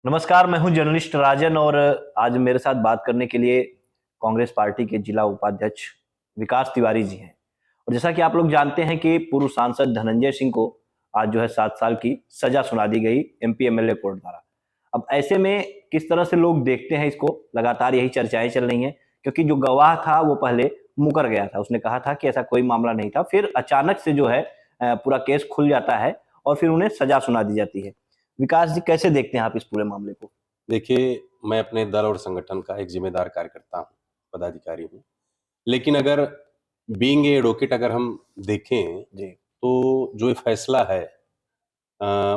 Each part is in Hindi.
नमस्कार, मैं हूं जर्नलिस्ट राजन और आज मेरे साथ बात करने के लिए कांग्रेस पार्टी के जिला उपाध्यक्ष विकास तिवारी जी हैं। और जैसा कि आप लोग जानते हैं कि पूर्व सांसद धनंजय सिंह को आज जो है 7 साल की सजा सुना दी गई एमपी एमएलए कोर्ट द्वारा। अब ऐसे में किस तरह से लोग देखते हैं इसको, लगातार यही चर्चाएं चल रही हैं, क्योंकि जो गवाह था वो पहले मुकर गया था। उसने कहा था कि ऐसा कोई मामला नहीं था, फिर अचानक से जो है पूरा केस खुल जाता है और फिर उन्हें सजा सुना दी जाती है। विकास जी, कैसे देखते हैं आप इस पूरे मामले को? देखिए, मैं अपने दल और संगठन का एक ज़िम्मेदार कार्यकर्ता हूँ, पदाधिकारी हूँ। लेकिन अगर बीइंग ए एडवोकेट अगर हम देखें, जी। तो जो ये फैसला है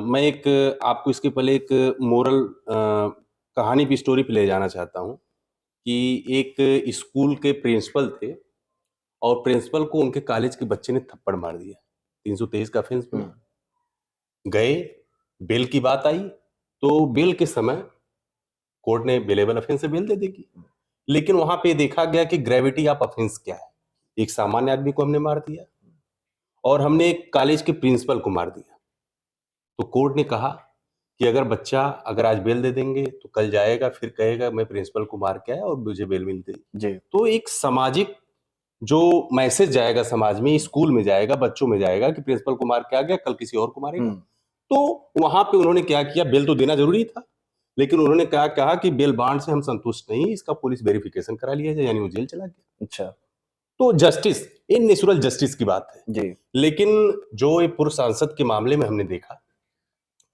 मैं एक आपको इसके पहले एक मोरल कहानी की स्टोरी पे ले जाना चाहता हूँ कि एक स्कूल के प्रिंसिपल थे और प्रिंसिपल को उनके कॉलेज के बच्चे ने थप्पड़ मार दिया। 323 का ऑफेंस बना। गए, बेल की बात आई, तो बेल के समय कोर्ट ने बेलेबल ऑफेंस से बेल दे देगी। लेकिन वहां पे देखा गया कि ग्रेविटी ऑफ ऑफेंस क्या है। एक सामान्य आदमी को हमने मार दिया और हमने एक कॉलेज के प्रिंसिपल को मार दिया। तो कोर्ट ने कहा कि अगर आज बेल दे देंगे तो कल जाएगा, फिर कहेगा मैं प्रिंसिपल को मार के आया और मुझे बेल मिल गई। जी। तो एक सामाजिक जो मैसेज जाएगा समाज में, स्कूल में जाएगा, बच्चों में जाएगा कि प्रिंसिपल को मार के आ गया, कल किसी और को मारेगा। तो वहां पे उन्होंने क्या किया, बेल तो देना जरूरी था, लेकिन उन्होंने क्या कहा कि बेल बॉन्ड से हम संतुष्ट नहीं, इसका पुलिस वेरिफिकेशन करा लिया जाए, यानी वो जेल चला गया। अच्छा। तो जस्टिस, ये नेचुरल जस्टिस की बात है। जी। लेकिन जो ये पूर्व सांसद के मामले में हमने देखा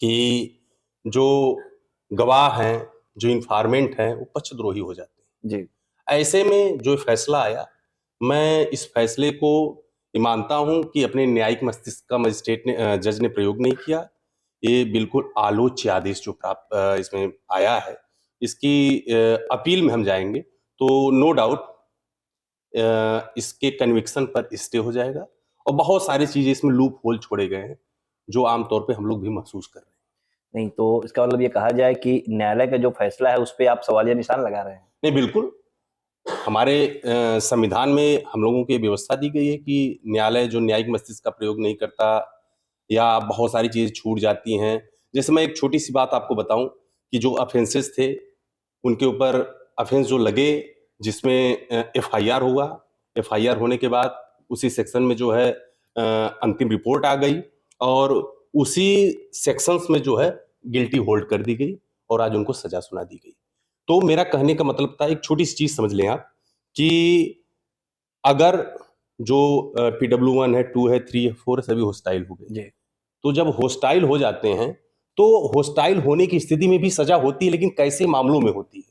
कि जो गवाह हैं, जो इंफॉर्मेंट हैं, वो पक्षद्रोही हो जाते हैं। जी। ऐसे में जो फैसला आया, मैं इस फैसले को ये मानता हूं कि अपने न्यायिक मस्तिष्क का मजिस्ट्रेट ने जज ने प्रयोग नहीं किया। ये बिल्कुल आलोच्य आदेश जो प्राप्त इसमें आया है, इसकी अपील में हम जाएंगे तो नो डाउट इसके कन्विक्शन पर स्टे हो जाएगा और बहुत सारी चीजें इसमें लूप होल छोड़े गए हैं जो आमतौर पे हम लोग भी महसूस कर रहे हैं। नहीं तो इसका मतलब ये कहा जाए कि न्यायालय का जो फैसला है उस पे आप सवालिया निशान लगा रहे हैं? नहीं, बिल्कुल। हमारे संविधान में हम लोगों को ये व्यवस्था दी गई है कि न्यायालय जो न्यायिक मस्तिष्क का प्रयोग नहीं करता या बहुत सारी चीजें छूट जाती हैं। जैसे मैं एक छोटी सी बात आपको बताऊं कि जो ऑफेंसेस थे, उनके ऊपर ऑफेंस जो लगे, जिसमें एफआईआर हुआ, एफआईआर होने के बाद उसी सेक्शन में जो है अंतिम रिपोर्ट आ गई और उसी सेक्शंस में जो है गिल्टी होल्ड कर दी गई और आज उनको सजा सुना दी गई। तो मेरा कहने का मतलब था, एक छोटी सी चीज समझ लें आप कि अगर जो PW1 है, 2 है, 3 है, 4 है, सभी होस्टाइल हो गए। जी। तो जब होस्टाइल हो जाते हैं तो होस्टाइल होने की स्थिति में भी सजा होती है, लेकिन कैसे मामलों में होती है,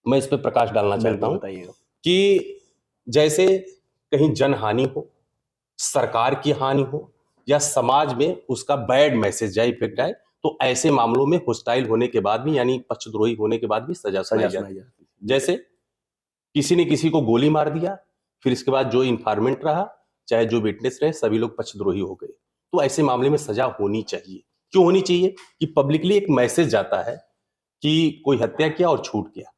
मैं इस पे प्रकाश डालना चाहता बिल्कुल हूं बताइएगा। कि जैसे कहीं जनहानि हो, सरकार की हानि हो या समाज में उसका बैड मैसेज जाए, इफेक्ट आए, तो ऐसे मामलों में होस्टाइल होने के बाद भी, यानी पक्षद्रोही होने के बाद भी सजा सजा सुनाई सुनाई जाती है। जाती है। जैसे किसी ने किसी को गोली मार दिया, फिर इसके बाद जो इन्फॉर्मेंट रहा, चाहे जो विटनेस रहे, सभी लोग पक्षद्रोही हो गए। तो ऐसे मामले में सजा होनी चाहिए। क्यों होनी चाहिए? कि पब्लिकली एक मैसेज जाता है कि कोई हत्या किया और छूट गया,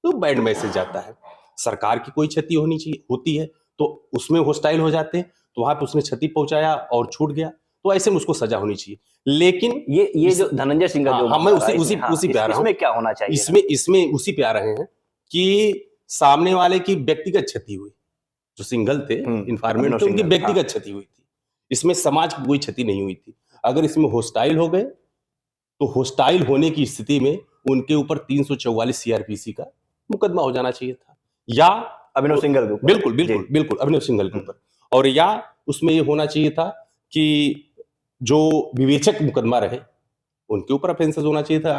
तो बैड मैसेज जाता है। सरकार की कोई क्षति होनी चाहिए, होती है, तो उसमें होस्टाइल हो जाते हैं, तो वहां पे उसने क्षति पहुंचाया और छूट गया, तो ऐसे में उसको सजा होनी चाहिए। लेकिन ये जो धनंजय सिंह का जो हाँ, मैं मामला रहा उसी उसी इसमें, हाँ, उसी पे आ रहा हूँ। इसमें क्या होना चाहिए था? इसमें उसी पे आ रहे हैं कि सामने वाले की व्यक्तिगत क्षति हुई, जो सिंगल थे, इन्फॉर्मेंट अभिनव थे, उनकी सिंघल, हाँ। व्यक्तिगत क्षति हुई थी। इसमें समाज की कोई क्षति नहीं हुई थी। अगर इसमें होस्टाइल हो गए, तो होस्टाइल होने की स्थिति में उनके ऊपर 344 सीआरपीसी का मुकदमा हो जाना चाहिए था, या अभिनव सिंघल के ऊपर। बिल्कुल जी। बिल्कुल बिल्कुल अभिनव सिंघल के ऊपर, और या उसमें ये होना चाहिए था कि जो विवेचक मुकदमा रहे उनके ऊपर ऑफेंसेस होना चाहिए था।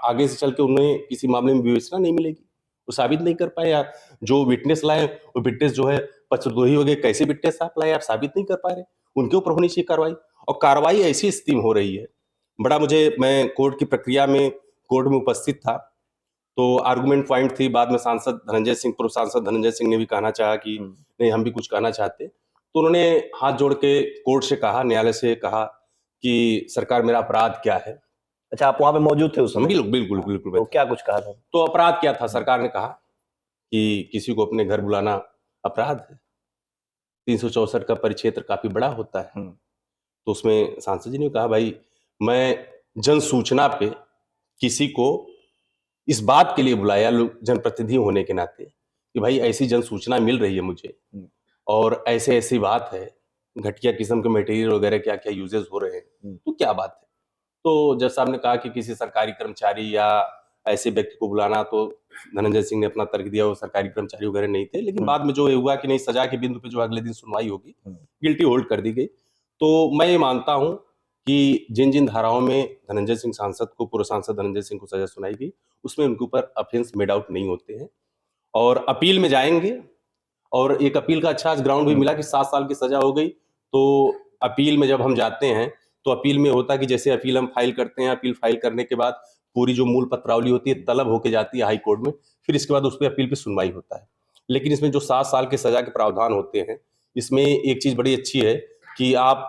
आगे से चल के उन्हें किसी मामले में विवेचना नहीं मिलेगी, वो साबित नहीं कर पाए, या जो विटनेस लाए वो विटनेस जो है पक्षद्रोही हो गए। कैसे विटनेस आप लाए, आप साबित नहीं कर पा रहे, उनके ऊपर होनी चाहिए कार्रवाई। और कार्रवाई ऐसी स्थिति में हो रही है, बड़ा मुझे, मैं कोर्ट की प्रक्रिया में कोर्ट में उपस्थित था, तो आर्गुमेंट पॉइंट थी। बाद में सांसद धनंजय सिंह, पूर्व सांसद धनंजय सिंह ने भी कहना चाहा कि नहीं, हम भी कुछ कहना चाहते। तो उन्होंने हाथ जोड़ के कोर्ट से कहा, न्यायालय से कहा कि सरकार मेरा अपराध क्या है। अच्छा, आप वहां पे मौजूद थे उस समय? बिल्कुल बिल्कुल बिल्कुल तो मैं था। क्या कुछ कहा था? तो अपराध क्या था? सरकार ने कहा कि किसी को अपने घर बुलाना अपराध है, 364 का परिक्षेत्र काफी बड़ा होता है। तो उसमें सांसद जी ने कहा, भाई मैं जन सूचना पे किसी को इस बात के लिए बुलाया, लोग जनप्रतिनिधि होने के नाते, कि भाई ऐसी जन सूचना मिल रही है मुझे और ऐसे ऐसी बात है, घटिया किस्म के मटेरियल वगैरह क्या क्या यूजेस हो रहे हैं, तो क्या बात है। तो जज साहब ने कहा कि किसी सरकारी कर्मचारी या ऐसे व्यक्ति को बुलाना, तो धनंजय सिंह ने अपना तर्क दिया वो सरकारी कर्मचारी वगैरह नहीं थे, लेकिन बाद में जो ये हुआ कि नहीं, सजा के बिंदु पे जो अगले दिन सुनवाई होगी, गिल्टी होल्ड कर दी गई। तो मैं ये मानता हूं कि जिन जिन धाराओं में धनंजय सिंह सांसद को, पूर्व सांसद धनंजय सिंह को सजा सुनाई गई, उसमें उनके ऊपर ऑफेंस मेड आउट नहीं होते हैं और अपील में जाएंगे। और एक अपील का अच्छा ग्राउंड भी मिला कि 7 साल की सजा हो गई। तो अपील में जब हम जाते हैं तो अपील में होता है कि जैसे अपील हम फाइल करते हैं, अपील फाइल करने के बाद पूरी जो मूल पत्रावली होती है तलब होके जाती है हाई कोर्ट में, फिर इसके बाद उस पर अपील पे सुनवाई होता है। लेकिन इसमें जो 7 साल के सजा के प्रावधान होते हैं, इसमें एक चीज बड़ी अच्छी है कि आप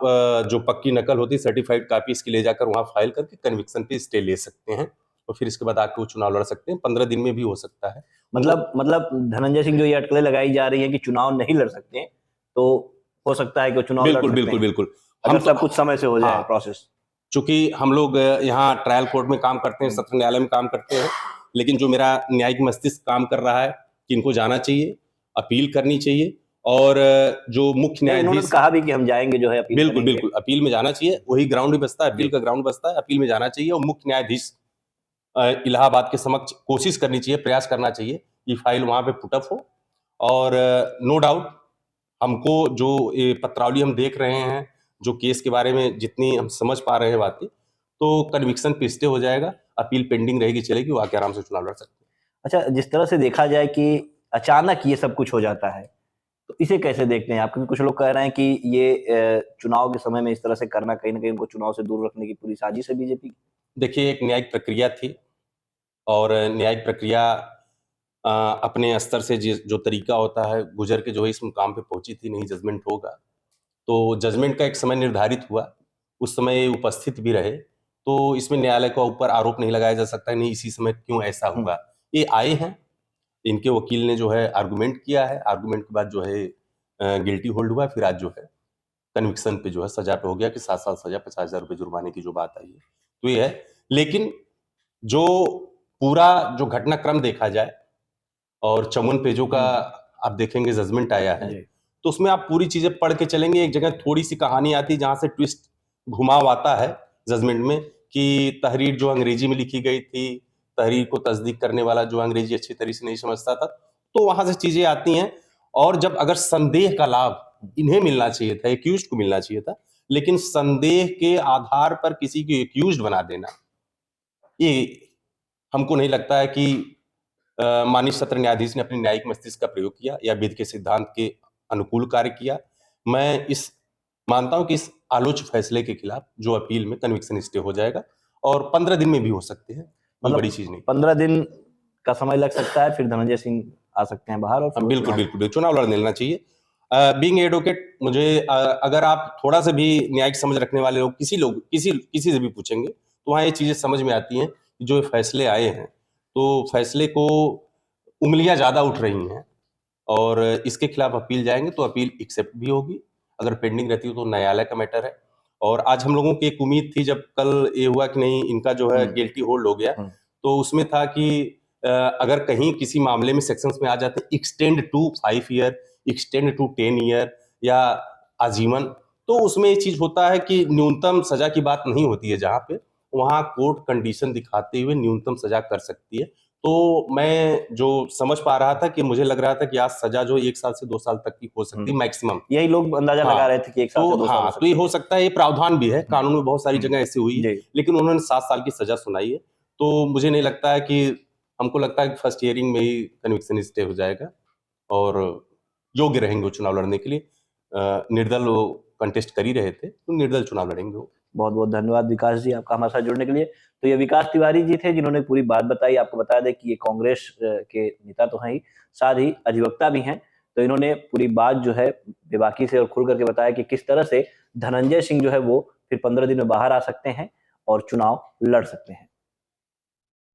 जो पक्की नकल होती है, सर्टिफाइड कॉपी, इसकी ले जाकर वहां फाइल करके कन्विक्शन पे स्टे ले सकते हैं और फिर इसके बाद आके वो चुनाव लड़ सकते हैं। 15 दिन में भी हो सकता है। मतलब धनंजय सिंह जो ये अटकलें लगाई जा रही है कि चुनाव नहीं लड़ सकते, तो हो सकता है कि वो चुनाव लड़ बिल्कुल सकते बिल्कुल हैं बिल्कुल। अगर सब कुछ समय से हो जाए हाँ, प्रोसेस। चूंकि हम लोग यहाँ ट्रायल कोर्ट में काम करते हैं, सत्र न्यायालय में काम करते हैं, लेकिन जो मेरा न्यायिक मस्तिष्क काम कर रहा है कि इनको जाना चाहिए, अपील करनी चाहिए और जो मुख्य इन्होंने न्यायाधीश, कहा भी कि हम जाएंगे जो है अपील बिल्कुल करेंगे। बिल्कुल, अपील में जाना चाहिए, वही ग्राउंड भी बचता है, अपील का ग्राउंड बचता है, अपील में जाना चाहिए और मुख्य न्यायाधीश इलाहाबाद के समक्ष कोशिश करनी चाहिए, प्रयास करना चाहिए कि फाइल वहां पे पुटअप हो। और नो डाउट हमको जो ये पत्रावली हम देख रहे हैं, जो केस के बारे में जितनी हम समझ पा रहे हैं बातें, तो कन्विक्शन पे स्टे हो जाएगा, अपील पेंडिंग रहेगी, चलेगी, वो आके आराम से चुनाव लड़ सकते हैं। अच्छा, जिस तरह से देखा जाए कि अचानक ये सब कुछ हो जाता है, तो इसे कैसे देखते हैं आप? क्योंकि कुछ लोग कह रहे हैं कि ये चुनाव के समय में इस तरह से करना कहीं ना कहीं उनको चुनाव से दूर रखने की पूरी साजिश है बीजेपी की। देखिए, एक न्यायिक प्रक्रिया थी और न्यायिक प्रक्रिया अपने स्तर से जो तरीका होता है गुजर के जो है इस मुकाम पे पहुंची थी, नहीं जजमेंट होगा, तो जजमेंट का एक समय निर्धारित हुआ, उस समय उपस्थित भी रहे, तो इसमें न्यायालय को ऊपर आरोप नहीं लगाया जा सकता है, नहीं इसी समय क्यों ऐसा हुआ। ये आए हैं, इनके वकील ने जो है आर्गुमेंट किया है, आर्गुमेंट के बाद जो है गिल्टी होल्ड हुआ, फिर आज जो है कन्विक्शन पे जो है सजा पे हो गया कि 7 साल सजा, 50,000 रुपये जुर्माने की जो बात आई है, तो ये है। लेकिन जो पूरा जो घटनाक्रम देखा जाए और चमन पेजो का आप देखेंगे जजमेंट आया है, तो उसमें आप पूरी चीजें पढ़ के चलेंगे, एक जगह थोड़ी सी कहानी आती है जहां से ट्विस्ट घुमाव आता है जजमेंट में कि तहरीर जो अंग्रेजी में लिखी गई थी, तहरीर को तस्दीक करने वाला जो अंग्रेजी अच्छी तरीके से नहीं समझता था, तो वहां से चीजें आती हैं। और जब अगर संदेह का लाभ इन्हें मिलना चाहिए था, एक्यूज्ड को मिलना चाहिए था, लेकिन संदेह के आधार पर किसी को एक्यूज्ड बना देना, ये हमको नहीं लगता है कि माननीय सत्र न्यायाधीश ने अपने न्यायिक मस्तिष्क का प्रयोग किया या विधि के सिद्धांत के अनुकूल कार्य किया। मैं इस मानता हूं कि इस आलोच्य फैसले के खिलाफ जो अपील में कन्विक्शन स्टे हो जाएगा और 15 दिन में भी हो सकते हैं, कोई बड़ी चीज नहीं। 15 दिन का समय लग सकता है, फिर धनंजय सिंह आ सकते हैं बाहर और बिल्कुल बिल्कुल चुनाव लड़ लेना चाहिए। बीइंग एडवोकेट, मुझे अगर आप थोड़ा सा भी न्यायिक समझ रखने वाले लोग किसी से भी पूछेंगे तो वहाँ ये चीजें समझ में आती हैं कि जो फैसले आए हैं, तो फैसले को उंगलियां ज्यादा उठ रही हैं और इसके खिलाफ अपील जाएंगे तो अपील एक्सेप्ट भी होगी, अगर पेंडिंग रहती हो तो न्यायालय का मैटर है। और आज हम लोगों की एक उम्मीद थी, जब कल ये हुआ कि नहीं इनका जो है गिल्टी होल्ड हो गया, तो उसमें था कि अगर कहीं किसी मामले में सेक्शंस में आ जाते extend to 5 year, extend to 10 year या आजीवन, तो उसमें ये चीज होता है कि न्यूनतम सजा की बात नहीं होती है, जहां पे वहां कोर्ट कंडीशन दिखाते हुए न्यूनतम सजा कर सकती है। तो मैं जो समझ पा रहा था कि मुझे लग रहा था कि आज सजा जो 1 साल से 2 साल तक की हो सकती है मैक्सिमम, यही लोग अंदाजा लगा रहे थे कि 1 साल से 2 साल तो ये हो सकता है, ये प्रावधान भी है, कानून में बहुत सारी जगह ऐसी हुई है, लेकिन उन्होंने 7 साल की सजा सुनाई है, तो मुझे नहीं लगता है कि, हमको लगता है कि फर्स्ट हियरिंग में ही कन्विक्शन स्टे हो जाएगा और योग्य रहेंगे वो चुनाव लड़ने के लिए। निर्दल वो कंटेस्ट कर ही रहे थे, तो निर्दल चुनाव लड़ेंगे वो। बहुत बहुत धन्यवाद विकास जी, आपका हमारे साथ जुड़ने के लिए। तो ये विकास तिवारी जी थे जिन्होंने पूरी बात बताई। आपको बता दें कि ये कांग्रेस के नेता तो हैं ही, साथ ही अधिवक्ता भी हैं। तो इन्होंने पूरी बात जो है बेबाकी से और खुल करके बताया कि किस तरह से धनंजय सिंह जो है वो फिर 15 दिन में बाहर आ सकते हैं और चुनाव लड़ सकते हैं।